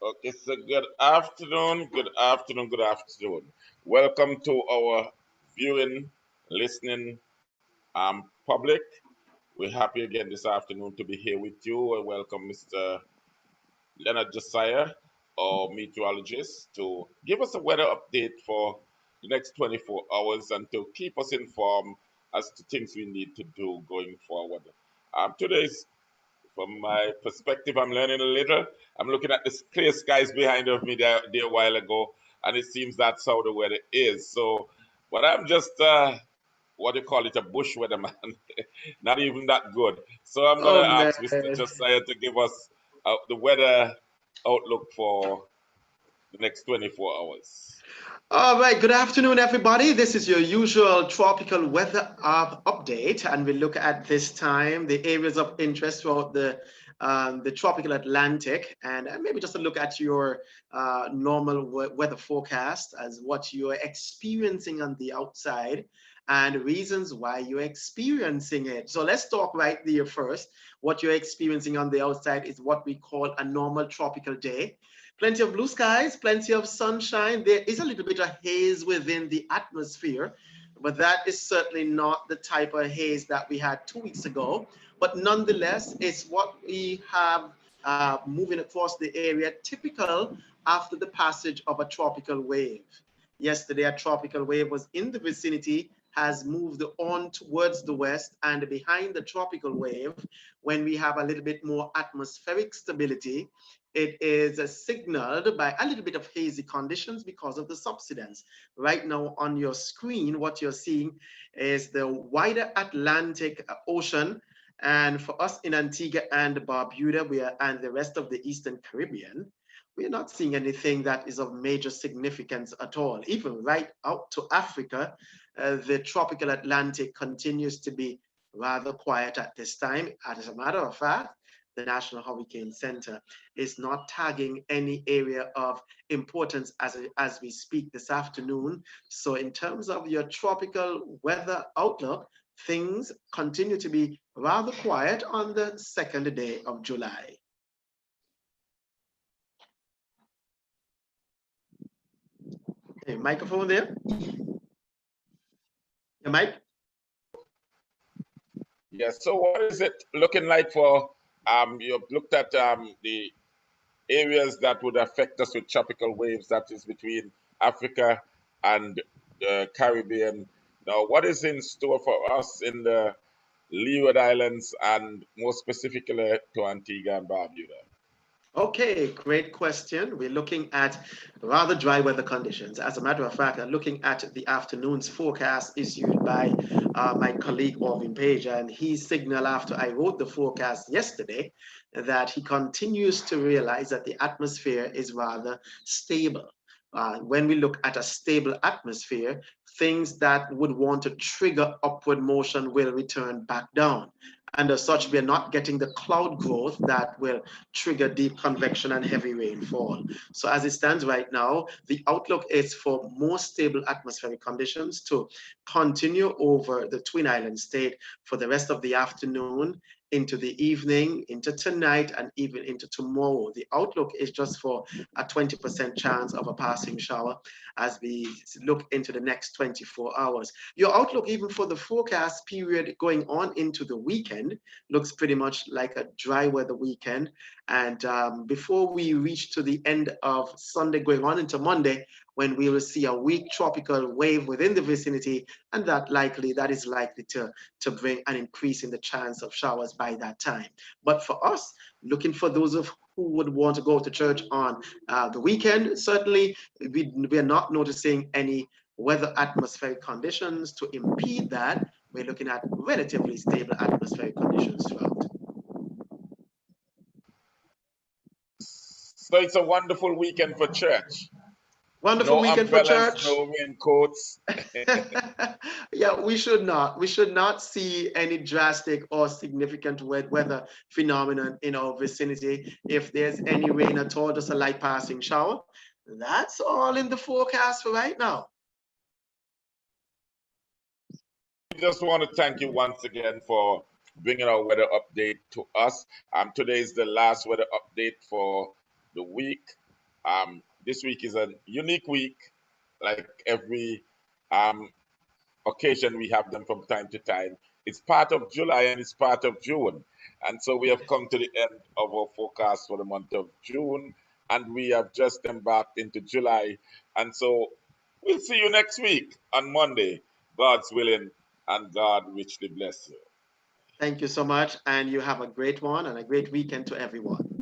Okay, so good afternoon, good afternoon, good afternoon. Welcome to our viewing, listening public. We're happy again this afternoon to be here with you. And welcome Mr. Leonard Josiah, our meteorologist, to give us a weather update for the next 24 hours and to keep us informed as to things we need to do going forward. Today's From my perspective, I'm learning a little. I'm looking at the clear skies behind of me there a while ago, and it seems that's how the weather is. So, but I'm just what do you call it, a bush weatherman, not even that good. So I'm gonna Oh man. ask Mr. Josiah to give us the weather outlook for the next 24 hours. All right. Good afternoon, everybody. This is your usual tropical weather update, and we look at this time the areas of interest throughout the tropical Atlantic, and maybe just a look at your normal weather forecast as what you are experiencing on the outside and reasons why you're experiencing it. So let's talk right there first. What you're experiencing on the outside is what we call a normal tropical day. Plenty of blue skies, plenty of sunshine. There is a little bit of haze within the atmosphere, but that is certainly not the type of haze that we had 2 weeks ago. But nonetheless, it's what we have moving across the area, typical after the passage of a tropical wave. Yesterday, a tropical wave was in the vicinity, has moved on towards the west, and behind the tropical wave, when we have a little bit more atmospheric stability, it is signaled by a little bit of hazy conditions because of the subsidence. Right now on your screen, what you're seeing is the wider Atlantic Ocean. And for us in Antigua and Barbuda, and the rest of the Eastern Caribbean, we're not seeing anything that is of major significance at all. Even right out to Africa, the tropical Atlantic continues to be rather quiet at this time. As a matter of fact, the National Hurricane Center is not tagging any area of importance as we speak this afternoon. So in terms of your tropical weather outlook, things continue to be rather quiet on the second day of July. Hey, microphone there? Your mic? Yes. So what is it looking like for you've looked at the areas that would affect us with tropical waves, that is between Africa and the Caribbean. Now, what is in store for us in the Leeward Islands and more specifically to Antigua and Barbuda? Okay, great question. We're looking at rather dry weather conditions. As a matter of fact, I'm looking at the afternoon's forecast issued by my colleague Orvin Page, and he signaled after I wrote the forecast yesterday that he continues to realize that the atmosphere is rather stable. When we look at a stable atmosphere, things that would want to trigger upward motion will return back down. And as such, we're not getting the cloud growth that will trigger deep convection and heavy rainfall. So as it stands right now, the outlook is for more stable atmospheric conditions to continue over the Twin Island state for the rest of the afternoon, into the evening, into tonight, and even into tomorrow. The outlook is just for a 20% chance of a passing shower as we look into the next 24 hours. Your outlook, even for the forecast period going on into the weekend, looks pretty much like a dry weather weekend. And before we reach to the end of Sunday, going on into Monday, when we will see a weak tropical wave within the vicinity, and that is likely to bring an increase in the chance of showers by that time. But for us, looking for those of who would want to go to church on the weekend, certainly we are not noticing any weather atmospheric conditions to impede that. We're looking at relatively stable atmospheric conditions throughout. So it's a wonderful weekend for church. Wonderful No weekend for umbrellas, church. no raincoats. Yeah, we should not. We should not see any drastic or significant weather phenomenon in our vicinity. If there's any rain at all, just a light passing shower. That's all in the forecast for right now. We just want to thank you once again for bringing our weather update to us. Today is the last weather update for the week. This week is a unique week, like every um, occasion we have them from time to time. It's part of July and it's part of June. And so we have come to the end of our forecast for the month of June, and we have just embarked into July. And so we'll see you next week on Monday, God's willing, and God richly bless you. Thank you so much. And you have a great one and a great weekend to everyone.